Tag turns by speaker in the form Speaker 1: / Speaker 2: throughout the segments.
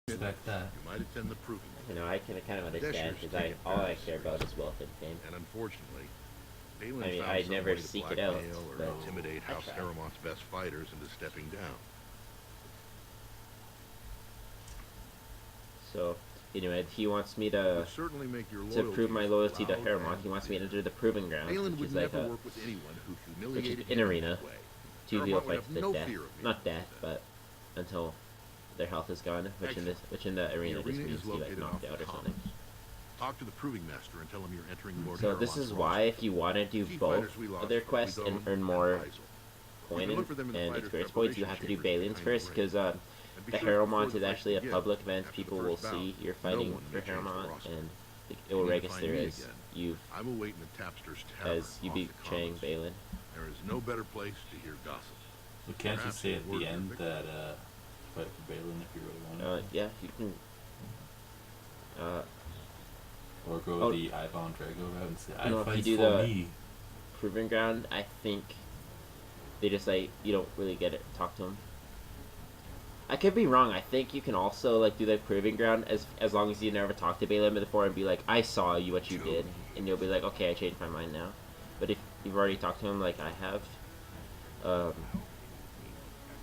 Speaker 1: Expect that.
Speaker 2: You might attend the proving.
Speaker 3: You know, I can kind of understand because all I care about is wealth and fame.
Speaker 2: And unfortunately, Balin
Speaker 3: I mean,
Speaker 2: found
Speaker 3: I
Speaker 2: some
Speaker 3: never
Speaker 2: way to
Speaker 3: seek it out,
Speaker 2: blackmail or
Speaker 3: but
Speaker 2: intimidate
Speaker 3: I
Speaker 2: House
Speaker 3: try.
Speaker 2: Aramont's best fighters into stepping down.
Speaker 3: So, anyway, he wants me
Speaker 2: It
Speaker 3: to
Speaker 2: would certainly make your loyalty
Speaker 3: prove my loyalty to
Speaker 2: loud
Speaker 3: Haramont.
Speaker 2: and
Speaker 3: He wants me to
Speaker 2: clear.
Speaker 3: enter the proving ground,
Speaker 2: Balin
Speaker 3: which
Speaker 2: would
Speaker 3: is like
Speaker 2: never
Speaker 3: a
Speaker 2: work with anyone who
Speaker 3: which
Speaker 2: humiliated
Speaker 3: is an
Speaker 2: him
Speaker 3: arena.
Speaker 2: that way.
Speaker 3: Two
Speaker 2: Haramont
Speaker 3: people
Speaker 2: would
Speaker 3: fight
Speaker 2: have
Speaker 3: to
Speaker 2: no
Speaker 3: the death,
Speaker 2: fear of
Speaker 3: not
Speaker 2: anyone
Speaker 3: death,
Speaker 2: like
Speaker 3: but until their health is gone, which in the arena just
Speaker 2: arena
Speaker 3: means
Speaker 2: is
Speaker 3: you like
Speaker 2: located
Speaker 3: knocked
Speaker 2: off
Speaker 3: out
Speaker 2: the
Speaker 3: or something.
Speaker 2: commons. Talk to the proving master and tell him you're entering Lord
Speaker 3: So this
Speaker 2: Haramont's
Speaker 3: is why,
Speaker 2: roster.
Speaker 3: if you want to do
Speaker 2: Key
Speaker 3: both
Speaker 2: fighters we lost
Speaker 3: of their
Speaker 2: were
Speaker 3: quests and
Speaker 2: Guidon
Speaker 3: earn more
Speaker 2: Faisal. You
Speaker 3: coin
Speaker 2: can
Speaker 3: and,
Speaker 2: look for them in the fighters'
Speaker 3: experience points, you have to do
Speaker 2: preparation
Speaker 3: Balins
Speaker 2: chambers
Speaker 3: first,
Speaker 2: behind
Speaker 3: because
Speaker 2: the ring. And be
Speaker 3: the
Speaker 2: sure before
Speaker 3: Haramont
Speaker 2: the
Speaker 3: is
Speaker 2: fight
Speaker 3: actually a
Speaker 2: begins,
Speaker 3: public event.
Speaker 2: after the
Speaker 3: People
Speaker 2: first
Speaker 3: will
Speaker 2: bout,
Speaker 3: see you're
Speaker 2: no
Speaker 3: fighting
Speaker 2: one
Speaker 3: for
Speaker 2: may change the
Speaker 3: Haramont,
Speaker 2: roster.
Speaker 3: and it
Speaker 2: You
Speaker 3: will
Speaker 2: need to
Speaker 3: register
Speaker 2: find me
Speaker 3: as
Speaker 2: again.
Speaker 3: you
Speaker 2: I'm awaiting the Tapster's Tavern
Speaker 3: as you
Speaker 2: off
Speaker 3: be
Speaker 2: the
Speaker 3: Chang
Speaker 2: commons.
Speaker 3: Balin.
Speaker 2: There is no better place to hear gossip.
Speaker 1: But can't you
Speaker 2: Perhaps
Speaker 1: say
Speaker 2: a
Speaker 1: at
Speaker 2: word
Speaker 1: the
Speaker 2: of
Speaker 1: end
Speaker 2: victory.
Speaker 1: that fight for Balin if you really want
Speaker 3: Yeah, you can.
Speaker 1: or go
Speaker 3: oh,
Speaker 1: the Ivan Drago route and say I
Speaker 3: no, if you
Speaker 1: fight
Speaker 3: do
Speaker 1: for
Speaker 3: the
Speaker 1: me.
Speaker 3: proving ground, I think they just like you don't really get it. Talk to them. I could be wrong. I think you can also like do the proving ground as long as you never talked to Balin before and be like, I saw you what you did, and you'll be like, okay, I changed my mind now. But if you've already talked to him like I have,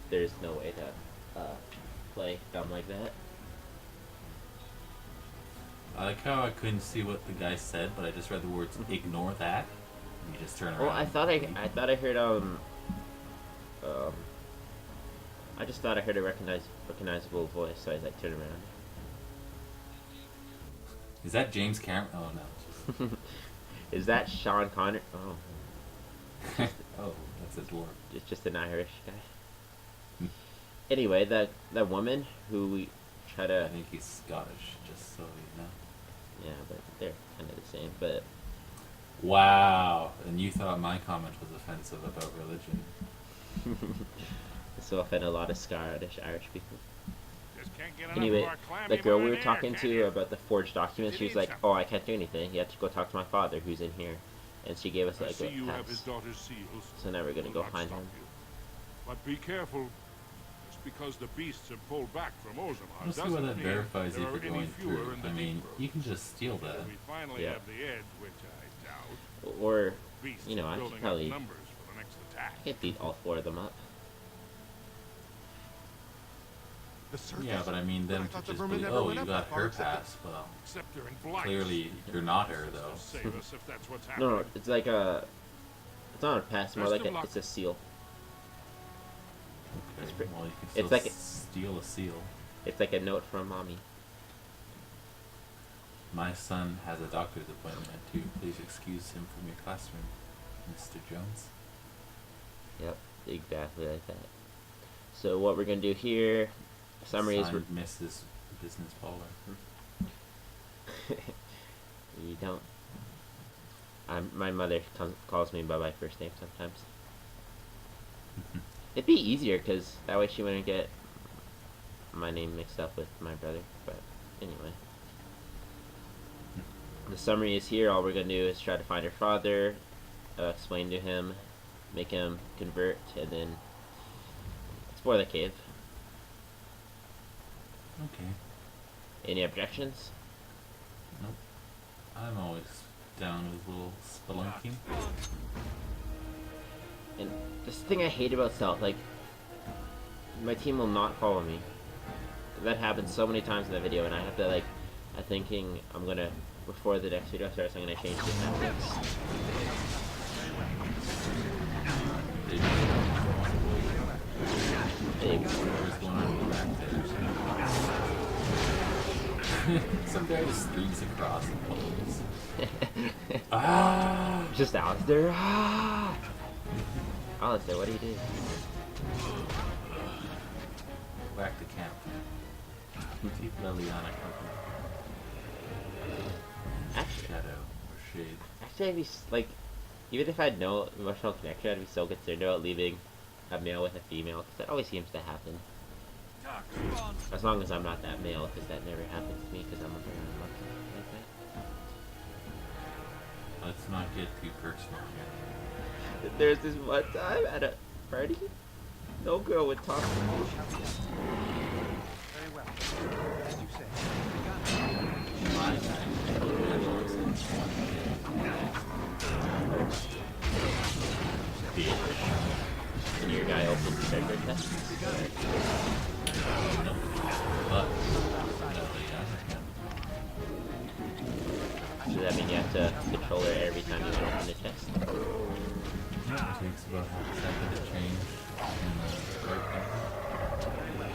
Speaker 3: there's no way to play dumb like that.
Speaker 1: I like how I couldn't see what the guy said, but I just read the words "ignore that." And you just turn around.
Speaker 3: Well, I thought I heard I just thought I heard a recognizable voice, so I like turned around.
Speaker 1: Is that James Cameron? Oh no.
Speaker 3: Is that Sean Connery? Oh,
Speaker 1: Oh, that's a dwarf.
Speaker 3: it's just an Irish guy. Anyway, that woman who we try
Speaker 1: I
Speaker 3: to
Speaker 1: think he's Scottish, just so you know.
Speaker 3: yeah, but they're kind of the same. But
Speaker 1: Wow, and you thought my comment was offensive about religion.
Speaker 3: this will offend a lot of Scottish Irish people.
Speaker 4: Just can't get enough
Speaker 3: Anyway,
Speaker 4: of our clam
Speaker 3: the girl we were
Speaker 4: in
Speaker 3: talking
Speaker 4: there,
Speaker 3: to
Speaker 4: can you?
Speaker 3: about the forged documents, she was like, "Oh, I can't do anything. You have to go talk to my father, who's in here," and she gave us
Speaker 4: I
Speaker 3: like
Speaker 4: see
Speaker 3: a
Speaker 4: you have his
Speaker 3: pass.
Speaker 4: daughter's seals.
Speaker 3: So now we're gonna
Speaker 4: Will
Speaker 3: go
Speaker 4: not
Speaker 3: find
Speaker 4: stop
Speaker 3: him.
Speaker 4: you. But be careful. Just because the beasts have pulled back from Ozamar
Speaker 1: I don't see why
Speaker 4: doesn't
Speaker 1: that
Speaker 4: mean
Speaker 1: verifies you
Speaker 4: there
Speaker 1: for
Speaker 4: are any
Speaker 1: going
Speaker 4: fewer
Speaker 1: through.
Speaker 4: in the
Speaker 1: I mean,
Speaker 4: deep road.
Speaker 1: you can just steal that.
Speaker 4: We finally
Speaker 3: Yeah.
Speaker 4: have the edge, which I doubt.
Speaker 3: Or
Speaker 4: Beasts
Speaker 3: you know,
Speaker 4: are
Speaker 3: I could
Speaker 4: building up
Speaker 3: probably
Speaker 4: numbers for the next attack.
Speaker 3: can't beat all four of them up.
Speaker 5: The circus?
Speaker 1: Yeah, but I mean,
Speaker 5: But I
Speaker 1: them
Speaker 5: thought
Speaker 1: to
Speaker 5: the
Speaker 1: just
Speaker 5: vermin
Speaker 1: be,
Speaker 5: never
Speaker 1: oh,
Speaker 5: went
Speaker 1: you
Speaker 5: up
Speaker 1: got
Speaker 5: that far
Speaker 1: her
Speaker 5: except that-
Speaker 1: pass. Well,
Speaker 4: Except they're in blight.
Speaker 1: clearly you're not her though.
Speaker 4: Just save us if that's what's happening.
Speaker 3: No, it's like a. It's not a pass, more
Speaker 4: Best
Speaker 3: like
Speaker 4: of luck.
Speaker 3: it's a seal.
Speaker 1: Okay,
Speaker 3: It's
Speaker 1: well, you can still
Speaker 3: it's like
Speaker 1: steal a seal.
Speaker 3: It's like a note from mommy.
Speaker 1: My son has a doctor's appointment at 2. Please excuse him from your classroom, Mr. Jones.
Speaker 3: Yep, exactly like that. So what we're gonna do here, summary is
Speaker 1: Signed, Mrs. Business Baller.
Speaker 3: you don't. My mother calls me by my first name sometimes. It'd be easier because that way she wouldn't get my name mixed up with my brother. But anyway, the summary is here. All we're gonna do is try to find her father, explain to him, make him convert, and then explore the cave.
Speaker 1: Okay.
Speaker 3: Any objections?
Speaker 1: Nope. I'm always down with a little spelunking.
Speaker 3: And this thing I hate about stealth, like, my team will not follow me. That happens so many times in the video, and I have to, like, I'm thinking I'm gonna, before the next video starts, I'm gonna change the tactics. Hey,
Speaker 1: Whatever's going on in the back there. Some guy just streaks across and pulls. Ah!
Speaker 3: just Alistair. Ah! Alistair, what do you do?
Speaker 1: Back to camp. Keep Liliana company.
Speaker 3: Actually,
Speaker 1: Shadow or shade.
Speaker 3: Actually, I'd be like, even if I had no emotional connection, I'd be so concerned about leaving a male with a female, because that always seems to happen. As long as I'm not that male, because that never happens to me, because I'm a very unlucky like that.
Speaker 1: Let's not get too personal here.
Speaker 3: There's this one time at a party, no girl would talk to me.
Speaker 5: Very well.
Speaker 3: to controller every time you open the chest.
Speaker 1: It takes about half a second to change in the right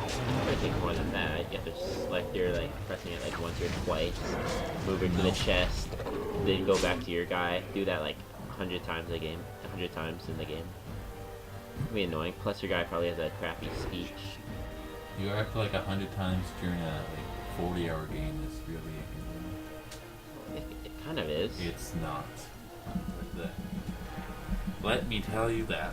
Speaker 3: It would take more than that. You have to select your, like, pressing it like once or twice, move it to the chest, then go back to your guy. Do that like 100 times a game, 100 times in the game. It'd be annoying. Plus your guy probably has a crappy speech.
Speaker 1: You act like 100 times during a like 40-hour game is really
Speaker 3: It kind of is.
Speaker 1: It's not. Like that. Let me tell you that.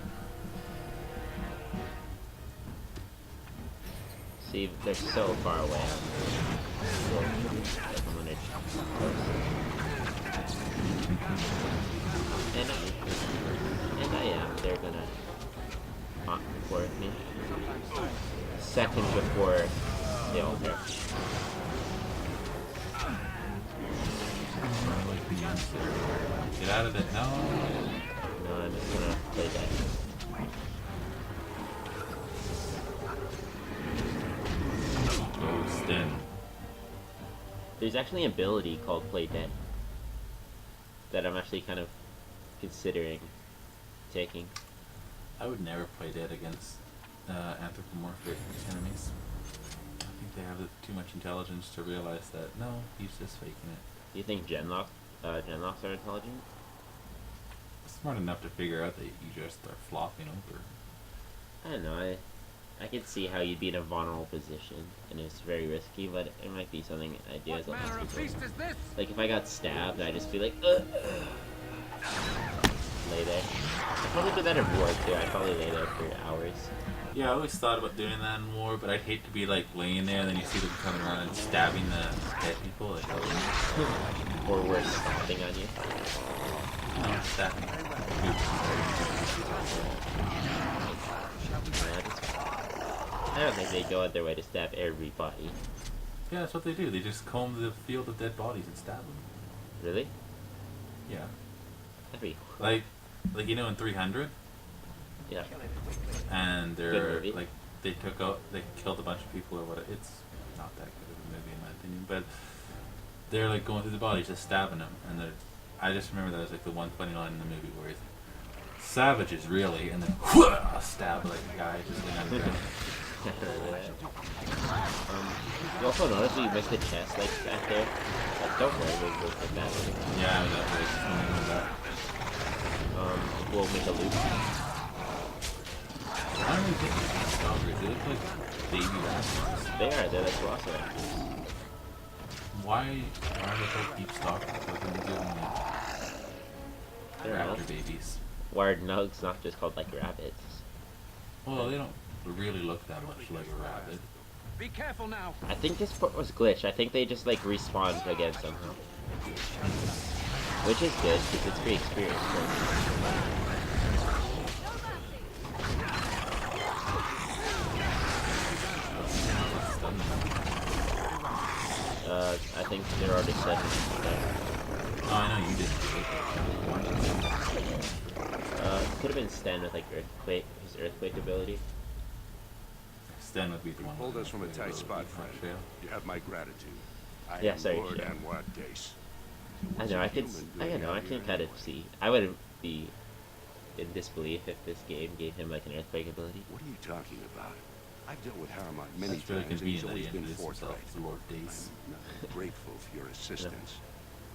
Speaker 3: See, they're so far away. I'm gonna jump close. And I am. They're gonna knock before me. Seconds before they all hit.
Speaker 1: Get out of it. No.
Speaker 3: No, I'm just gonna play that.
Speaker 1: Oh, Sten.
Speaker 3: There's actually an ability called Play Dead that I'm actually kind of considering taking.
Speaker 1: I would never play dead against anthropomorphic enemies. I think they have too much intelligence to realize that, no, he's just faking it.
Speaker 3: Do you think Genlocks are intelligent?
Speaker 1: Smart enough to figure out that you just are flopping over.
Speaker 3: I don't know. I could see how you'd be in a vulnerable position, and it's very risky, but it might be something I do as a last resort. Like if I got stabbed, I'd just be like, ugh. Lay there. I'd probably do that in war too. I'd probably lay there for hours.
Speaker 1: Yeah, I always thought about doing that in war, but I'd hate to be like laying there and then you see them coming around and stabbing the dead people. Like, oh.
Speaker 3: Or worse, stomping on you.
Speaker 1: No, stabbing.
Speaker 3: I don't think they go out their way to stab everybody.
Speaker 1: Yeah, that's what they do. They just comb the field of dead bodies and stab them.
Speaker 3: Really?
Speaker 1: Yeah.
Speaker 3: That'd be
Speaker 1: Like you know in 300?
Speaker 3: yeah.
Speaker 1: And
Speaker 3: Good
Speaker 1: they're
Speaker 3: movie.
Speaker 1: like they killed a bunch of people or whatever. It's not that good of a movie in my opinion, but they're like going through the bodies, just stabbing them, and I just remember that was like the one funny line in the movie where he's like, "Savages, really," and then whooah, stab like a guy just like on the ground.
Speaker 3: You also notice we missed the chest like back there. Like, don't worry, we'll put that in.
Speaker 1: Yeah, that was funny with that.
Speaker 3: We'll make a loop.
Speaker 1: I don't really think they're stalkers. They look like baby raptors.
Speaker 3: They're like velociraptors.
Speaker 1: Why are they called deep stalkers? Like when they give them
Speaker 3: They're
Speaker 1: raptor
Speaker 3: not.
Speaker 1: babies.
Speaker 3: Why are nugs not just called like rabbits?
Speaker 1: Well, they don't really look that much like a rabbit.
Speaker 5: Be careful now.
Speaker 3: I think this part was glitched. I think they just like respawned again somehow. Which is good, because it's free experience. I think they're already set.
Speaker 1: Oh, I know you didn't.
Speaker 3: Could have been Sten with like earthquake, his earthquake ability.
Speaker 1: Sten would be the one.
Speaker 2: Pulled us from a tight spot, friend. You have my gratitude. I
Speaker 3: Yeah,
Speaker 2: am
Speaker 3: sorry,
Speaker 2: Lord
Speaker 3: yeah.
Speaker 2: Anwar-Dace.
Speaker 3: I know, I can kind of see. I wouldn't be in disbelief if this game gave him like an earthquake ability.
Speaker 2: What are you talking about? I've dealt with Harriman many
Speaker 1: That's really
Speaker 2: times, and he's
Speaker 1: convenient that
Speaker 2: always
Speaker 1: he
Speaker 2: been
Speaker 1: introduced himself
Speaker 2: forthright.
Speaker 1: as Lord Dace.
Speaker 2: I'm grateful for your assistance.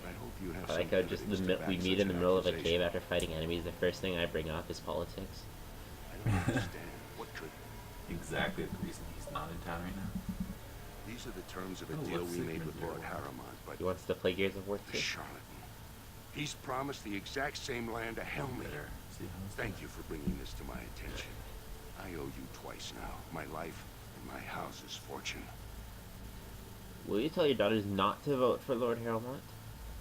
Speaker 2: But I hope you have
Speaker 3: I like
Speaker 2: some
Speaker 3: how just
Speaker 2: evidence to
Speaker 3: we
Speaker 2: back
Speaker 3: meet
Speaker 2: such
Speaker 3: in the
Speaker 2: an
Speaker 3: middle of a
Speaker 2: accusation.
Speaker 3: cave after fighting enemies. The first thing I bring up is politics.
Speaker 2: I don't understand. What could...
Speaker 1: Exactly the reason he's not in town right now.
Speaker 2: These are the terms of a
Speaker 1: Oh,
Speaker 2: deal
Speaker 1: what's
Speaker 2: we
Speaker 1: the
Speaker 2: made with
Speaker 1: deal?
Speaker 2: Lord Harriman, but
Speaker 3: He wants to play Gears of War
Speaker 2: the
Speaker 3: 2.
Speaker 2: charlatan. He's promised the exact same land to Helmet.
Speaker 1: There. See how it's
Speaker 2: Thank you for bringing this to my attention. I owe you twice now. My life and my house's fortune.
Speaker 3: Will you tell your daughters not to vote for Lord Harrowmont?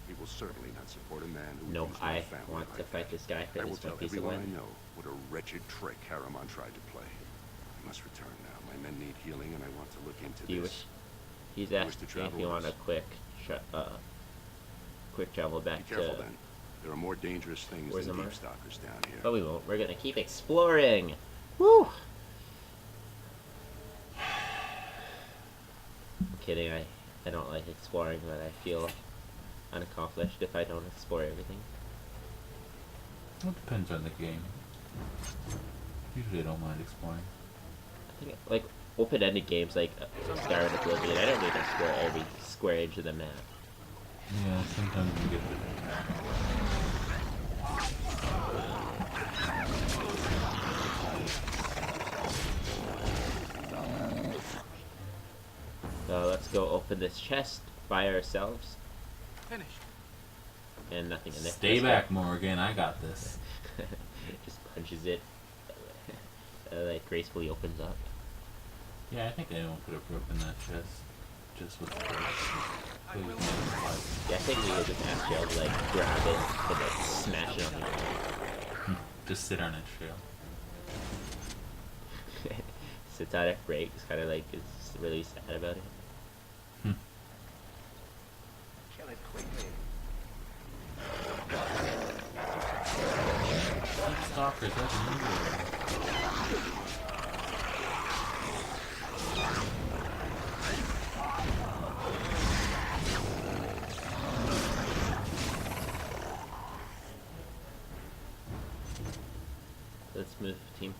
Speaker 2: He will certainly not support a man who
Speaker 3: No,
Speaker 2: would use my
Speaker 3: I
Speaker 2: family
Speaker 3: want
Speaker 2: like
Speaker 3: to fight
Speaker 2: that.
Speaker 3: this guy for
Speaker 2: I will
Speaker 3: this one
Speaker 2: tell
Speaker 3: piece of
Speaker 2: everyone I
Speaker 3: land.
Speaker 2: know what a wretched trick Harriman tried to play. I must return now. My men need healing, and I want to look into
Speaker 3: Do you
Speaker 2: this.
Speaker 3: wish? He's
Speaker 2: You wish
Speaker 3: asking
Speaker 2: to
Speaker 3: if
Speaker 2: travel
Speaker 3: you
Speaker 2: with
Speaker 3: want a
Speaker 2: us?
Speaker 3: quick travel back
Speaker 2: Be careful
Speaker 3: to.
Speaker 2: then. There are more dangerous things
Speaker 3: Where's
Speaker 2: than
Speaker 3: the
Speaker 2: deep
Speaker 3: mark?
Speaker 2: stalkers down here.
Speaker 3: But we won't. We're gonna keep exploring. Woo! I'm kidding. I don't like exploring, but I feel unaccomplished if I don't explore everything.
Speaker 1: Well, it depends on the game. Usually I don't mind exploring.
Speaker 3: I think like open-ended games like Skyrim and Oblivion, I don't need to explore every square inch of the map.
Speaker 1: Yeah, sometimes you get the
Speaker 3: So let's go open this chest by ourselves.
Speaker 5: Finished.
Speaker 3: And nothing in there.
Speaker 1: Stay
Speaker 3: Let's
Speaker 1: back, Morgan. I got this.
Speaker 3: go. Just punches it. Like gracefully opens up.
Speaker 1: Yeah, I think anyone could have broken that chest just with the
Speaker 5: I will.
Speaker 3: Yeah, I think we would just ask y'all to like grab it and like smash it on the ground.
Speaker 1: Just sit on it, shell.
Speaker 3: Sits at it, breaks, kind of like is really sad about it.
Speaker 5: Kill it quickly.
Speaker 1: Stalkers, that's a new
Speaker 3: Let's move, team.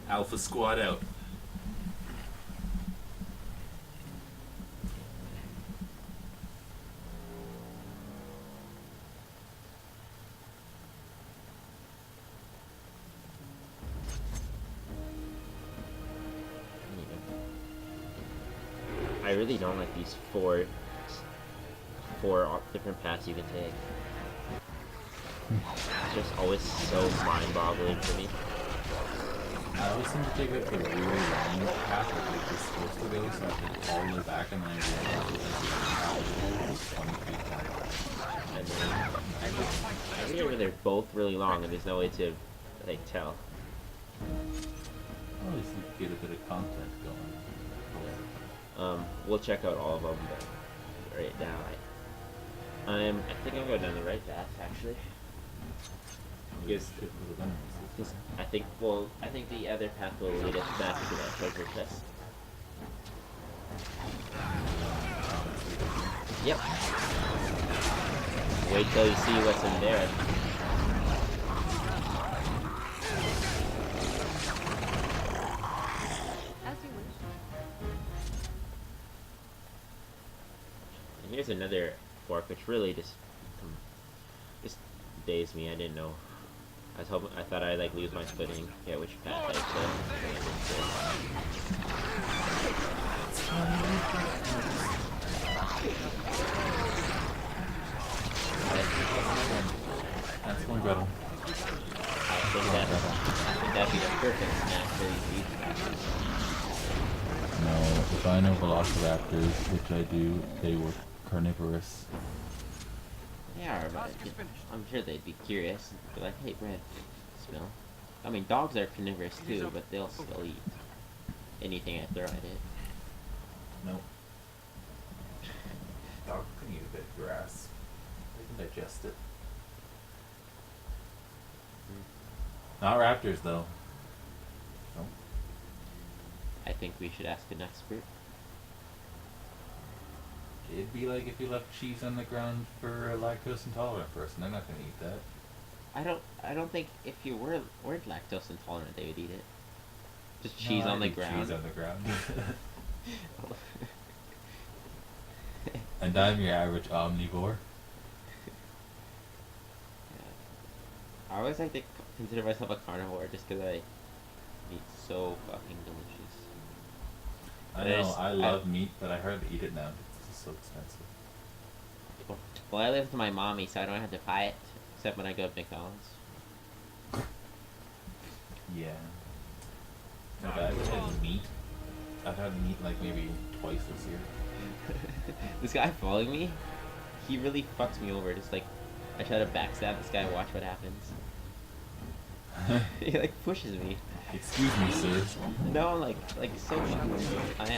Speaker 1: Alpha squad out.
Speaker 3: I really don't like these four different paths you can take. It's just always so mind-boggling for me.
Speaker 1: I always seem to take like the really long path that like you're supposed to go, so I have to all the way back and then I realize it's 20 feet down.
Speaker 3: And then I remember they're both really long, and there's no way to like tell.
Speaker 1: At least you get a bit of content going.
Speaker 3: We'll check out all of them, but right now I think I'm going down the right path actually. Because I think the other path will lead us back to that treasure chest. Yep. Wait till you see what's in there.
Speaker 6: As you wish.
Speaker 3: And here's another fork, which really just dazed me. I didn't know. I thought I'd like lose my footing. Yeah, which path I
Speaker 1: That's one Gretel.
Speaker 3: I think that'd be the perfect snack for these beasts.
Speaker 1: No, if I know velociraptors, which I do, they were carnivorous.
Speaker 3: They are, but I'm sure they'd be curious. Be like, hey, Brad, smell. I mean, dogs are carnivorous too, but they'll still eat anything I throw at it.
Speaker 1: Nope. Dog can eat a bit of grass. They can digest it. Not raptors, though. Nope.
Speaker 3: I think we should ask an expert.
Speaker 1: It'd be like if you left cheese on the ground for a lactose intolerant person. They're not gonna eat that.
Speaker 3: I don't think if you weren't lactose intolerant, they would eat it. Just
Speaker 1: No,
Speaker 3: cheese
Speaker 1: I
Speaker 3: on the
Speaker 1: eat
Speaker 3: ground.
Speaker 1: Cheese on the ground. And I'm your average omnivore.
Speaker 3: I always like to consider myself a carnivore just because I meat so fucking delicious.
Speaker 1: I know, I love meat, but I hardly eat it now. It's just so expensive.
Speaker 3: Well, I live with my mommy, so I don't have to buy it, except when I go to McDonald's.
Speaker 1: Yeah. I've had meat. I've had meat like maybe twice this year.
Speaker 3: This guy following me, he really fucks me over. Just like, I try to backstab this guy, watch what happens. He like pushes me.
Speaker 1: Excuse me, sir.
Speaker 3: No, I'm like so fucking I am.